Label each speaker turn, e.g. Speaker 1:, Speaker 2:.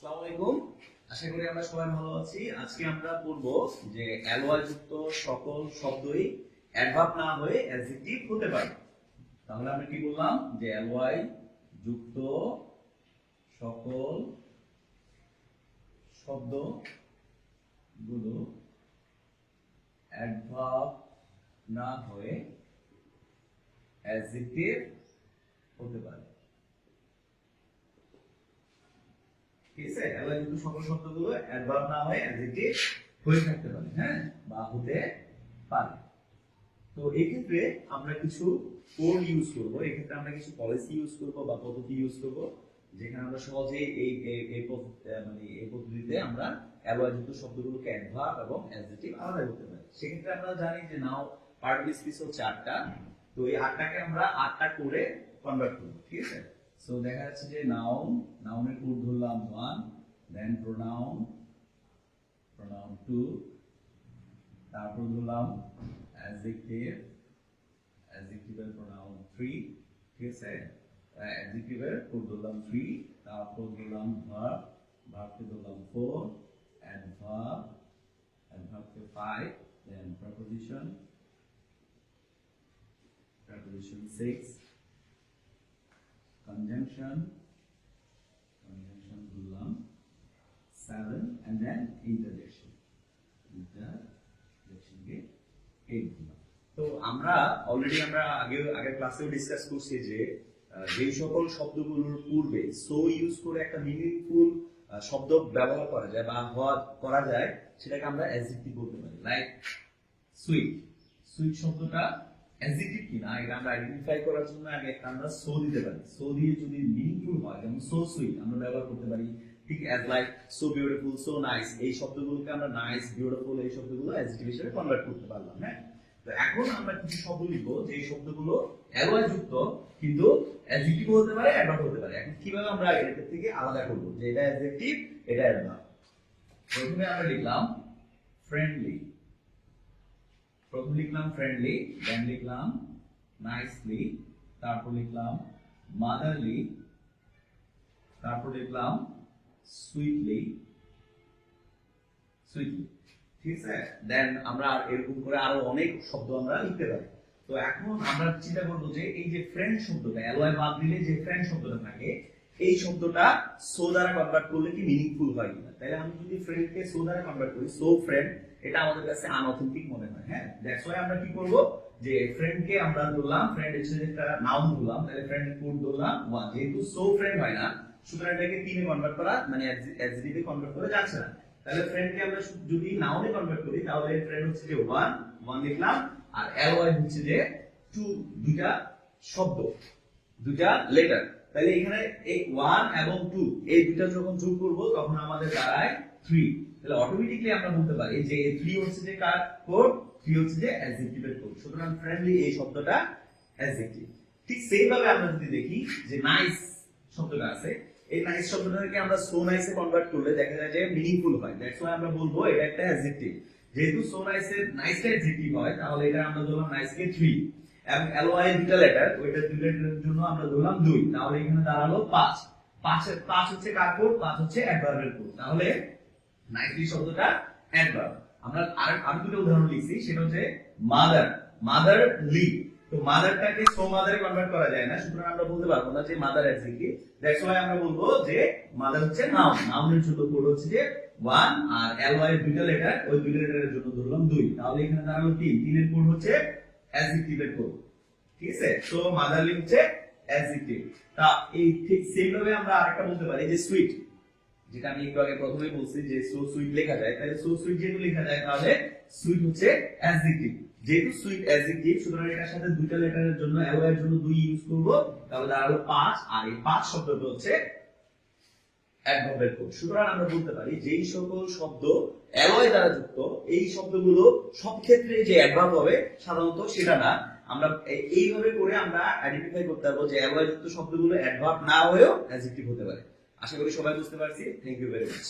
Speaker 1: আসসালামু আলাইকুম। আশা করি আমরা সবাই ভালো আছি। আজকে আমরা পড়ব যে অ্যালয় যুক্ত সকল শব্দই অ্যাডভার্ব না হয়ে অ্যাডজেক্টিভ হতে পারে। তাহলে আমরা কি বললাম যে অ্যালয় যুক্ত সকল শব্দগুলো অ্যাডভার্ব না হয়ে অ্যাডজেক্টিভ হতে পারে। ঠিক আছে, অ্যালয় যুক্ত সকল শব্দগুলো অ্যাডভার্ব না হয়ে অ্যাডজেক্টিভ হয়ে থাকতে পারে, হ্যাঁ, বা হতে পারে। তো এই ক্ষেত্রে আমরা কিছু কোড ইউজ করব, এই ক্ষেত্রে আমরা কিছু পলিসি ইউজ করব বা পদ্ধতি ইউজ করব, যেখানে আমরা সহজেই এই পদ্ধতিতে আমরা অ্যালয় যুক্ত শব্দগুলোকে অ্যাডভার্ব এবং অ্যাডজেক্টিভ আলাদা করতে পারি। সেক্ষেত্রে আমরা জানি যে নাও পার্টিকেল স্পিচ হচ্ছে 8টা, তো এই 8টাকে আমরা 8টা করে কনভার্ট করব। ঠিক আছে, সো দেখা যাচ্ছে যে নাউনের কোড ধরলাম 1, দেন প্রোনাউন 2, তারপর ধরলাম অ্যাডজেক্টিভের প্রোনাউন 3। ঠিক আছে, অ্যাডজেক্টিভের কোড ধরলাম 3, তারপর ধরলাম ভার্বকে ধরলাম 4, অ্যাডভার্বকে 5, দেন preposition 6, conjunction ধরলাম 7, and then interjection কে 8 দিলাম। তো আমরা অলরেডি আগের ক্লাসেও ডিসকাস করছি যে যেই সকল শব্দগুলোর পূর্বে সো ইউজ করে একটা মিনিংফুল শব্দ ব্যবহার করা যায় বা করা যায়, সেটাকে আমরা অ্যাডজেক্টিভ বলতে পারি। লাইক সুইট শব্দটা অ্যাডজেক্টিভ কিনা এটা আমরা আইডেন্টিফাই করার জন্য আগে আমরা সো দিতে পারি। সো দিয়ে যদি মিনিংফুল হয়, যেমন সো সুইট আমরা ব্যবহার করতে পারি। ঠিক as like so beautiful, so nice, এই শব্দগুলোকে আমরা নাইস, বিউটিফুল এই শব্দগুলো অ্যাডজেক্টিভ হিসেবে কনভার্ট করতে পারলাম। হ্যাঁ, তো এখন আমরা কিছু শব্দ লিখবো যে শব্দগুলো অ্যালয় যুক্ত কিন্তু অ্যাডজেক্টিভ হতে পারে, অ্যাডভার্ব হতে পারে। এখন কিভাবে আমরা এর থেকে আলাদা করব যে এটা অ্যাডজেক্টিভ, এটা অ্যাডভার্ব? প্রথমে আমরা লিখলাম ফ্রেন্ডলি, দেন লিখলাম নাইসলি, তারপর লিখলাম মাদারলি, তারপর লিখলাম সুইটলি। ঠিক আছে, দেন আমরা এরকম করে আরো অনেক শব্দ আমরা লিখতে পারি। তো এখন আমরা চিন্তা করবো যে এই যে ফ্রেন্ড শব্দটা, অ্যালয় বাদ দিলে যে ফ্রেন্ড শব্দটা থাকে, এই শব্দটা সো দ্বারা কনভার্ট করলে কি মিনিংফুল হয় কিনা। তাহলে আমি যদি ফ্রেন্ডকে সো দ্বারা কনভার্ট করি, সো ফ্রেন্ড, এটা আমাদের কাছে আনঅথেন্টিক মনে হয়। হ্যাঁ, দ্যাটস ওয়াই আমরা কি করব যে ফ্রেন্ডকে আমরা ধরলাম, ফ্রেন্ড হিসেবে একটা নাউন ধরলাম, তাহলে ফ্রেন্ডের কোড ধরলাম 1, যেহেতু সো ফ্রেন্ড হয় না, সুতরাং এটাকে 3 এ কনভার্ট করা মানে অ্যাডজেক্টিভে কনভার্ট করা যাচ্ছে না। তাহলে ফ্রেন্ডকে আমরা যদি নাউনে কনভার্ট করি, তাহলে ফ্রেন্ড হচ্ছে যে 1 লিখলাম, আর অ্যালয় হচ্ছে যে 2, দুইটা শব্দ, দুইটা লেটার। তাহলে এখানে এই 1 এবং 2 এই দুইটা যখন যোগ করব তখন আমাদের দাঁড়ায় 3। তাহলে অটোমেটিক্যালি আমরা বলতে পারি যে 3 হচ্ছে যে কার কোড, 3 হচ্ছে যে অ্যাডজেক্টিভের কোড। সুতরাং ফ্রেন্ডলি এই শব্দটা অ্যাডজেক্টিভ। ঠিক সেই ভাবে আমরা যদি দেখি যে নাইস শব্দটা আছে, এই নাইস শব্দটাকে আমরা সো নাইসে কনভার্ট করলে দেখা যায় যে মিনিংফুল হয়। দ্যাটস ওয়াই আমরা বলবো এটা একটা অ্যাডজেক্টিভ। যেহেতু সো নাইসটা অ্যাডজেক্টিভ হয়, তাহলে এটা আমরা ধরলাম নাইসকে 3, এবং অ্যালয় দুটো লেটার, ওইটা দুটো লেটারের জন্য আমরা ধরলাম 2, তাহলে এখানে দাঁড়ালো 5। 5 হচ্ছে কার কোড? 5 হচ্ছে অ্যাডভার্বের কোড। তাহলে নাইসলি শব্দটা অ্যাডভার্ব। আমি দুটো উদাহরণ লিখছি, সেটা হচ্ছে মাদারলি। তো মাদারটাকে সো মাদারে কনভার্ট করা যায় না, সুতরাং আমরা বলতে পারবো না যে মাদার অ্যাডজেক্টিভ। দ্যাটস ওয়াই আমরা বলবো যে মাদার হচ্ছে নাউন, নাউনের জন্য কোড হচ্ছে যে 1, আর অ্যালয় এর দুটো লেটার, ওই দুটো লেটারের জন্য ধরলাম 2, তাহলে এখানে দাঁড়ালো 3। 3 এর কোড হচ্ছে অ্যাডজেক্টিভের কোড। ঠিক আছে, সো মাদারলি হচ্ছে অ্যাডজেক্টিভ। তা এই ঠিক সেম ভাবে আমরা আরেকটা বলতে পারি যে সুইট, যেটা আমি একটু আগে প্রথমেই বলছি যে সো সুইট লেখা যায়। তাহলে সো সুইট যেহেতু লেখা যায়, তাহলে সুইট হচ্ছে অ্যাডজেক্টিভ। যেহেতু সুইট অ্যাডজেক্টিভ, সুতরাং এটার সাথে দুইটা লেটারের জন্য অ্যালয়ের জন্য 2 ইউজ করব, তাহলে দাঁড়ালো 5, আর এই 5 শব্দটা হচ্ছে অ্যাডভার্বের কোড। সুতরাং আমরা বলতে পারি যেই সকল শব্দ অ্যালয় দ্বারা যুক্ত, এই শব্দগুলো সব ক্ষেত্রে যে অ্যাডভার্ব হবে সাধারণত সেটা না। আমরা এইভাবে করে আমরা আইডেন্টিফাই করতে পারবো যে অ্যালয় যুক্ত শব্দগুলো অ্যাডভার্ব না হয়েও অ্যাডজেক্টিভ হতে পারে। আশা করি সবাই বুঝতে পারছি। Thank you very much.